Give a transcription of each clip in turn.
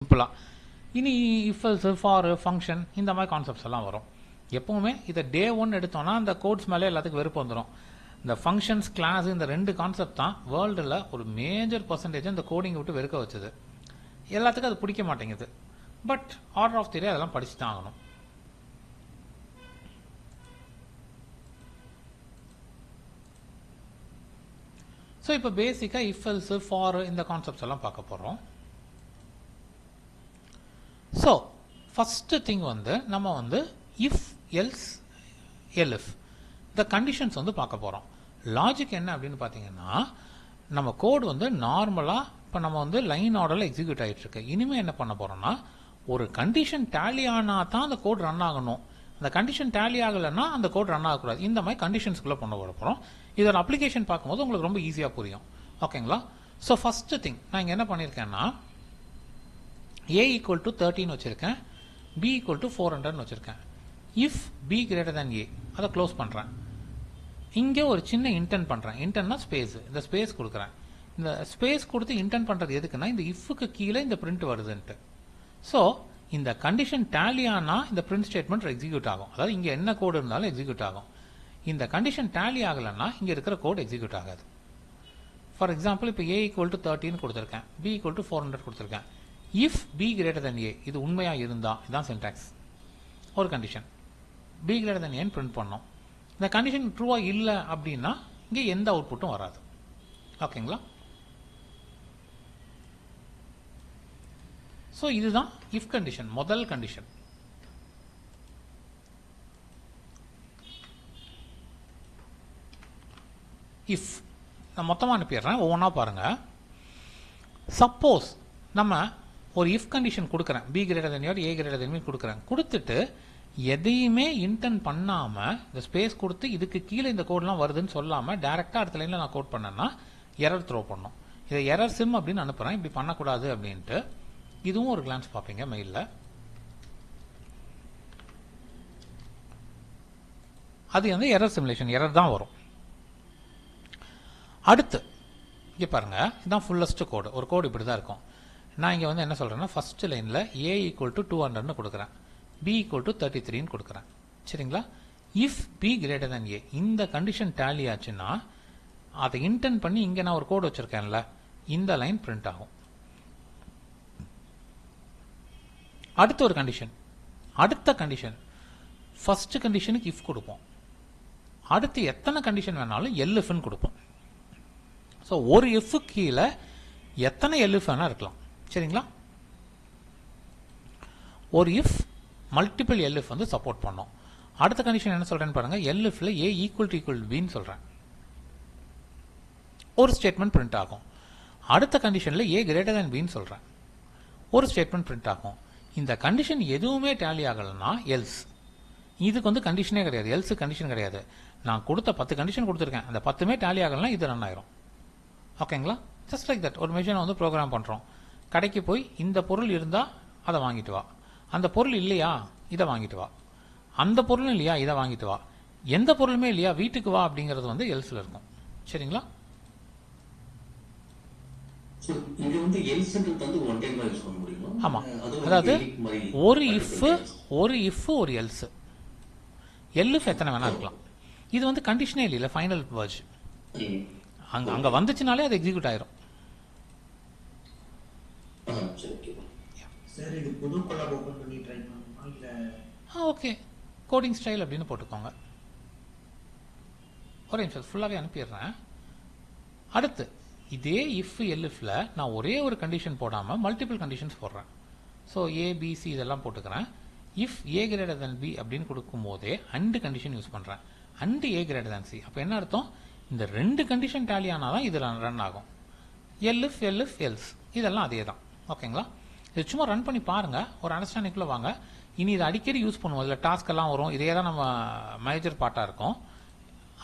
சிம்பிளாக. இனி if else for function இந்த மாதிரி கான்செப்ட்ஸ் எல்லாம் வரும். எப்பவுமே இதை டே 1 எடுத்தோம்னா அந்த கோட்ஸ் மேலே எல்லாத்துக்கும் வெறுப்பு வந்துடும். இந்த ஃபங்க்ஷன்ஸ் கிளாஸ் இந்த ரெண்டு கான்செப்ட் தான் வேர்ல்டில் ஒரு மேஜர் பர்சன்டேஜ் இந்த கோடிங்கை விட்டு வெறுக்க வச்சது. எல்லாத்துக்கும் அது பிடிக்க மாட்டேங்குது. பட் ஆர்டர் ஆஃப் தியரி அதெல்லாம் படிச்சு தான் ஆகணும். ஸோ இப்போ பேசிக்காக இஃப் எல்ஸ் ஃபார் இந்த கான்செப்ட்ஸ் எல்லாம் பார்க்க போகிறோம். ஸோ ஃபஸ்ட்டு திங் நம்ம இஃப் எல்ஸ் எல்இஃப் இந்த கண்டிஷன்ஸ் பார்க்க போகிறோம். லாஜிக் என்ன அப்படின்னு பார்த்தீங்கன்னா, நம்ம கோடு நார்மலாக இப்போ நம்ம லைன் ஆர்டரில் எக்ஸிக்யூட் ஆகிட்டு இருக்கு. இனிமேல் என்ன பண்ண போகிறோம்னா, ஒரு கண்டிஷன் டேலி ஆனால் தான் அந்த கோட் ரன் ஆகணும். அந்த கண்டிஷன் டேலி ஆகலைன்னா அந்த கோட் ரன் ஆகக்கூடாது. இந்த மாதிரி கண்டிஷன்ஸ்குள்ளே பண்ண போகிறோம். இதோட அப்ளிகேஷன் பார்க்கும்போது உங்களுக்கு ரொம்ப ஈஸியாக புரியும். ஓகேங்களா? ஸோ ஃபஸ்ட்டு திங் நான் இங்கே என்ன பண்ணியிருக்கேன்னா, a equal to 13 வச்சுருக்கேன், b equal to 400 வச்சுருக்கேன். If b greater than a அதை க்ளோஸ் பண்ணுறேன். இங்கே ஒரு சின்ன இன்டென்ட் பண்ணுறேன். இன்டென்ட்னா ஸ்பேஸ், இந்த ஸ்பேஸ் கொடுக்குறேன். இந்த ஸ்பேஸ் கொடுத்து இன்டென்ட் பண்ணுறது எதுக்குன்னா, இந்த இஃப்க்கு கீழே இந்த பிரிண்ட் வருதுன்ட்டு. ஸோ இந்த கண்டிஷன் டேலி ஆனால் இந்த பிரிண்ட் ஸ்டேட்மெண்ட் எக்ஸிக்யூட் ஆகும். அதாவது இங்கே என்ன கோடு இருந்தாலும் எக்ஸிக்யூட் ஆகும். இந்த கண்டிஷன் டேலி ஆகலைன்னா இங்கே இருக்கிற கோட் எக்ஸிக்யூட் ஆகாது. ஃபார் எக்ஸாம்பிள் இப்போ a equal to 13 கொடுத்துருக்கேன், b equal to 400 கொடுத்துருக்கேன். If b greater than a இது உண்மையாக இருந்தால் இதுதான் சின்டாக்ஸ். ஒரு condition b greater than a print பண்ணோம். இந்த கண்டிஷன் ட்ரூவாக இல்லை அப்படின்னா இங்கே எந்த அவுட்புட்டும் வராது. ஓகேங்களா? ஸோ இதுதான் இஃப் கண்டிஷன், முதல் கண்டிஷன். இஃப் நான் மொத்தமாக அனுப்பிடுறேன், ஒவ்வொன்றா பாருங்கள். சப்போஸ் நம்ம ஒரு இஃப் கண்டிஷன் கொடுக்குறேன், b greater than a greater than b கொடுக்குறேன். கொடுத்துட்டு எதையுமே இன்டென்ட் பண்ணாமல் இந்த ஸ்பேஸ் கொடுத்து இதுக்கு கீழே இந்த கோட்லாம் வருதுன்னு சொல்லாமல் டேரெக்டாக அடுத்த லைனில் நான் கோட் பண்ணேன்னா எரர் த்ரோ பண்ணோம். இதை எரர் சிம் அப்படின்னு அனுப்புகிறேன், இப்படி பண்ணக்கூடாது அப்படின்ட்டு. இதுவும் ஒரு கிளான்ஸ் பார்ப்பீங்க மெயிலில். அது எரர் சிமுலேஷன், எரர் தான் வரும். அடுத்து இங்கே பாருங்கள், இதுதான் ஃபுல்லஸ்ட் கோடு. ஒரு கோடு இப்படி தான் இருக்கும். நான் இங்கே என்ன சொல்கிறேன்னா, ஃபர்ஸ்ட் லைனில் a equal to 200 கொடுக்குறேன், b equal to 33 கொடுக்குறேன். சரிங்களா? If b greater than a இந்த கண்டிஷன் டேலி ஆச்சுன்னா அதை இன்டென்ட் பண்ணி இங்கே நான் ஒரு கோடு வச்சுருக்கேன்ல, இந்த லைன் பிரிண்ட் ஆகும். அடுத்த ஒரு கண்டிஷன், அடுத்த கண்டிஷன் ஃபர்ஸ்ட் கண்டிஷனுக்கு இஃப் கொடுப்போம். அடுத்து எத்தனை கண்டிஷன் வேணாலும் எல்இஃப்னு கொடுப்போம். ஸோ ஒரு இஃப் கீழே எத்தனை எல்இஃப் வேணா இருக்கலாம். சரிங்களா? ஒரு இஃப் மல்டிபிள் எல்இஃப் சப்போர்ட் பண்ணோம். அடுத்த கண்டிஷன் என்ன சொல்றேன்னு பாருங்க, எல்இஃப்ல a ஈக்குவல் டு ஈக்குவல் பின்னு சொல்றேன். ஒரு ஸ்டேட்மெண்ட் பிரிண்ட் ஆகும். அடுத்த கண்டிஷன்ல a greater than b சொல்றேன். ஒரு ஸ்டேட்மெண்ட் பிரிண்ட் ஆகும். இந்த கண்டிஷன் எதுவுமே டேலி ஆகலைன்னா எல்ஸ். இதுக்கு கண்டிஷனே கிடையாது, எல்ஸ் கண்டிஷன் கிடையாது. நான் கொடுத்த 10 கண்டிஷன் கொடுத்துருக்கேன், அந்த 10மே டேலி ஆகலைன்னா இது ரன் ஆயிரும். ஓகேங்களா? Just like that. ஒரு மிஷினை ப்ரோக்ராம் பண்ணுறோம். கடைக்கு போய் இந்த பொருள் இருந்தால் அதை வாங்கிட்டு வா, அந்த பொருள் இல்லையா இதை வாங்கிட்டு வா, அந்த பொருளும் இல்லையா இதை வாங்கிட்டு வா, எந்த பொருளுமே இல்லையா வீட்டுக்கு வா அப்படிங்கிறது எல்ஸில் இருக்கும். சரிங்களா? ஆமாம், அதாவது ஒரு இஃப் ஒரு எல்ஸ். எல்இஃப் எத்தனை வேணா இருக்கலாம். இது கண்டிஷனே இல்லை, ஃபைனல் வேர்ஜ். அங்கே வந்துச்சுனாலே அது எக்ஸிக்யூட் ஆயிரும். ஓகே, கோடிங் ஸ்டைல் அப்படின்னு போட்டுக்கோங்க. ஒரு நிமிஷம் ஃபுல்லாகவே அனுப்பிடுறேன். அடுத்து இதே இஃப் எல்இஃப்ல நான் ஒரே ஒரு கண்டிஷன் போடாமல் மல்டிபிள் கண்டிஷன்ஸ் போடுறேன். ஸோ ஏபிசி இதெல்லாம் போட்டுக்கிறேன். If a greater than b அப்படின்னு கொடுக்கும் போதே அண்டு கண்டிஷன் யூஸ் பண்ணுறேன். And a greater than c. அப்போ என்ன அர்த்தம், இந்த ரெண்டு கண்டிஷன் டேலி ஆனால் தான் இது ரன் ஆகும். எல்இஃப் எல்ஸ் இதெல்லாம் அதே தான். ஓகேங்களா? இது சும்மா ரன் பண்ணி பாருங்கள், ஒரு அண்டர்ஸ்டாண்டிங்குள்ளே வாங்க. இனி இதை அடிக்கடி யூஸ் பண்ணுவோம். இதில் டாஸ்க் எல்லாம் வரும், இதே தான் நம்ம மேஜர் பார்ட்டாக இருக்கும்.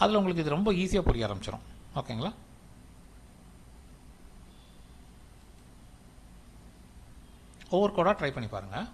அதில் உங்களுக்கு இது ரொம்ப ஈஸியாக புரிய ஆரம்பிச்சிடும். ஓகேங்களா? ஒவ்வொரு கோடாக ட்ரை பண்ணி பாருங்கள்.